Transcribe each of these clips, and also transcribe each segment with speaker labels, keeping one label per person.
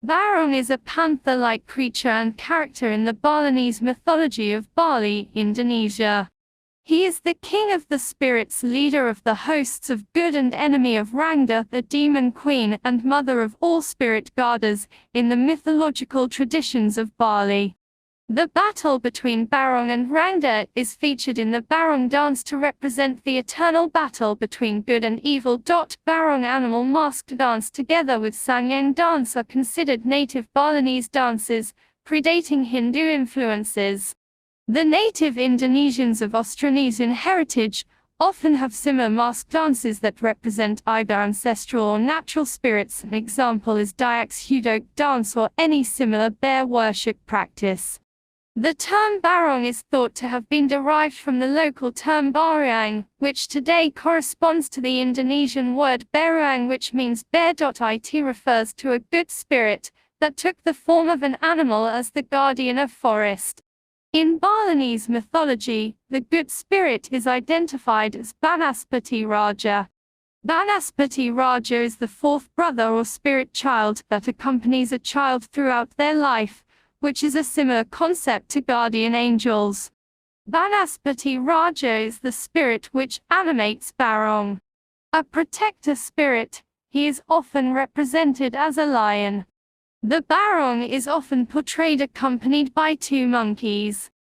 Speaker 1: Barong is a panther-like creature and character in the Balinese mythology of Bali, Indonesia. He is the king of the spirits, leader of the hosts of good and enemy of Rangda, the demon queen and mother of all spirit goddesses, in the mythological traditions of Bali. The battle between Barong and Rangda is featured in the Barong dance to represent the eternal battle between good and evil. Barong animal masked dance together with Sangeng dance are considered native Balinese dances, predating Hindu influences. The native Indonesians of Austronesian heritage often have similar mask dances that represent either ancestral or natural spirits. An example is Dayak's Hudok dance or any similar bear worship practice. The term Barong is thought to have been derived from the local term Baruang, which today corresponds to the Indonesian word Beruang, which means bear. It refers to a good spirit that took the form of an animal as the guardian of forest. In Balinese mythology, the good spirit is identified as Banaspati Raja. Banaspati Raja is the fourth brother or spirit child that accompanies a child throughout their life, which is a similar concept to guardian angels. Banaspati Raja is the spirit which animates Barong. A protector spirit, he is often represented as a lion. The Barong is often portrayed accompanied by two monkeys.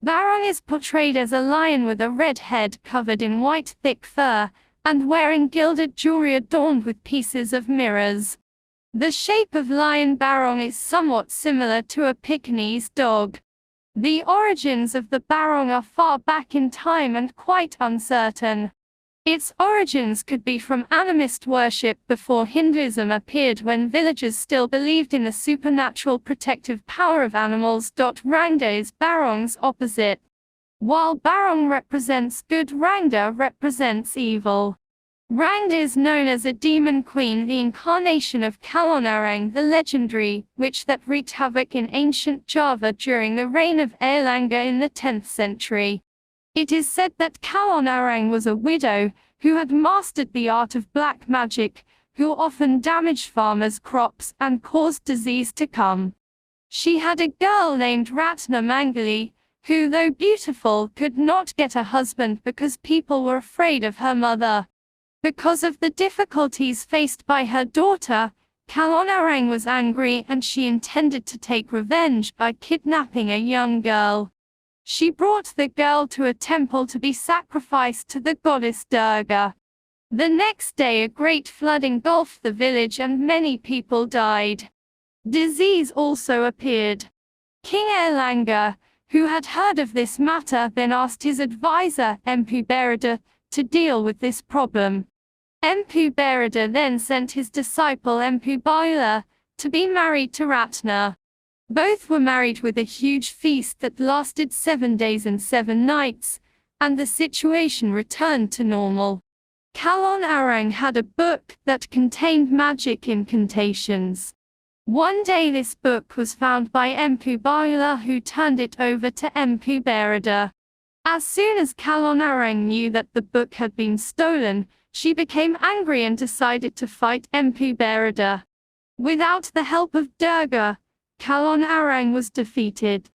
Speaker 1: Barong is portrayed as a lion with a red head covered in white thick fur, and wearing gilded jewelry adorned with pieces of mirrors. The shape of lion Barong is somewhat similar to a Pekingese dog. The origins of the Barong are far back in time and quite uncertain. Its origins could be from animist worship before Hinduism appeared, when villagers still believed in the supernatural protective power of animals. Rangda is Barong's opposite. While Barong represents good, Rangda represents evil. Rangda is known as a demon queen, the incarnation of Kalonarang the legendary, witch that wreaked havoc in ancient Java during the reign of Airlangga in the 10th century. It is said that Kalonarang was a widow who had mastered the art of black magic, who often damaged farmers' crops and caused disease to come. She had a girl named Ratna Mangali, who, though beautiful, could not get a husband because people were afraid of her mother. Because of the difficulties faced by her daughter, Kalonarang was angry and she intended to take revenge by kidnapping a young girl. She brought the girl to a temple to be sacrificed to the goddess Durga. The next day a great flood engulfed the village and many people died. Disease also appeared. King Airlangga, who had heard of this matter, then asked his advisor, Empu Berida, to deal with this problem. Empu Berida then sent his disciple Empu Baula to be married to Ratna. Both were married with a huge feast that lasted 7 days and 7 nights, and the situation returned to normal. Kalonarang had a book that contained magic incantations. One day this book was found by Empu Baula, who turned it over to Empu Berida. As soon as Kalonarang knew that the book had been stolen, she became angry and decided to fight Empu Berida. Without the help of Durga, Kalonarang was defeated.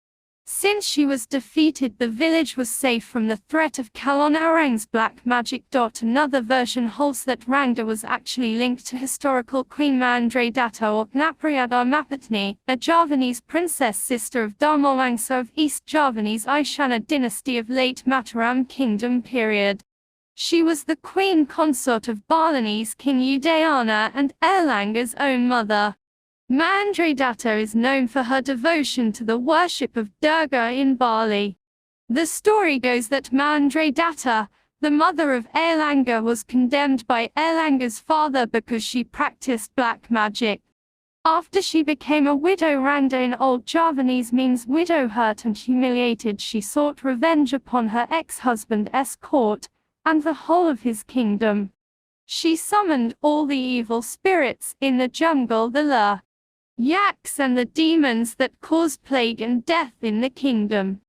Speaker 1: Since she was defeated, the village was safe from the threat of Kalonarang's black magic. Another version holds that Rangda was actually linked to historical Queen Mandre-Datta or Napriyada Mapatni, a Javanese princess, sister of Dharmawangsa of East Javanese Ishana dynasty of late Mataram kingdom period. She was the queen consort of Balinese King Udayana and Airlangga's own mother. Mandre-Datta is known for her devotion to the worship of Durga in Bali. The story goes that Mandre-Datta, the mother of Airlangga, was condemned by Airlangga's father because she practiced black magic. After she became a widow, Rangda in Old Javanese means widow, hurt and humiliated, she sought revenge upon her ex-husband's court and the whole of his kingdom. She summoned all the evil spirits in the jungle, the yaks and the demons that caused plague and death in the kingdom.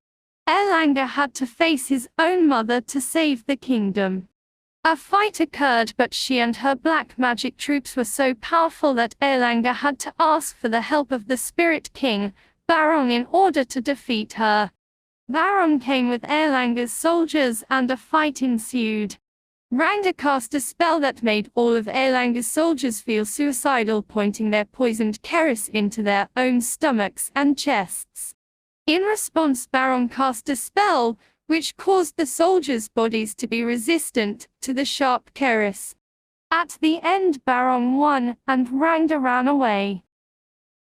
Speaker 1: Airlangga had to face his own mother to save the kingdom. A fight occurred, but she and her black magic troops were so powerful that Airlangga had to ask for the help of the spirit king, Barong, in order to defeat her. Barong came with Airlangga's soldiers and a fight ensued. Rangda cast a spell that made all of Airlangga's soldiers feel suicidal, pointing their poisoned keris into their own stomachs and chests. In response, Barong cast a spell which caused the soldiers' bodies to be resistant to the sharp keris. At the end, Barong won, and Rangda ran away.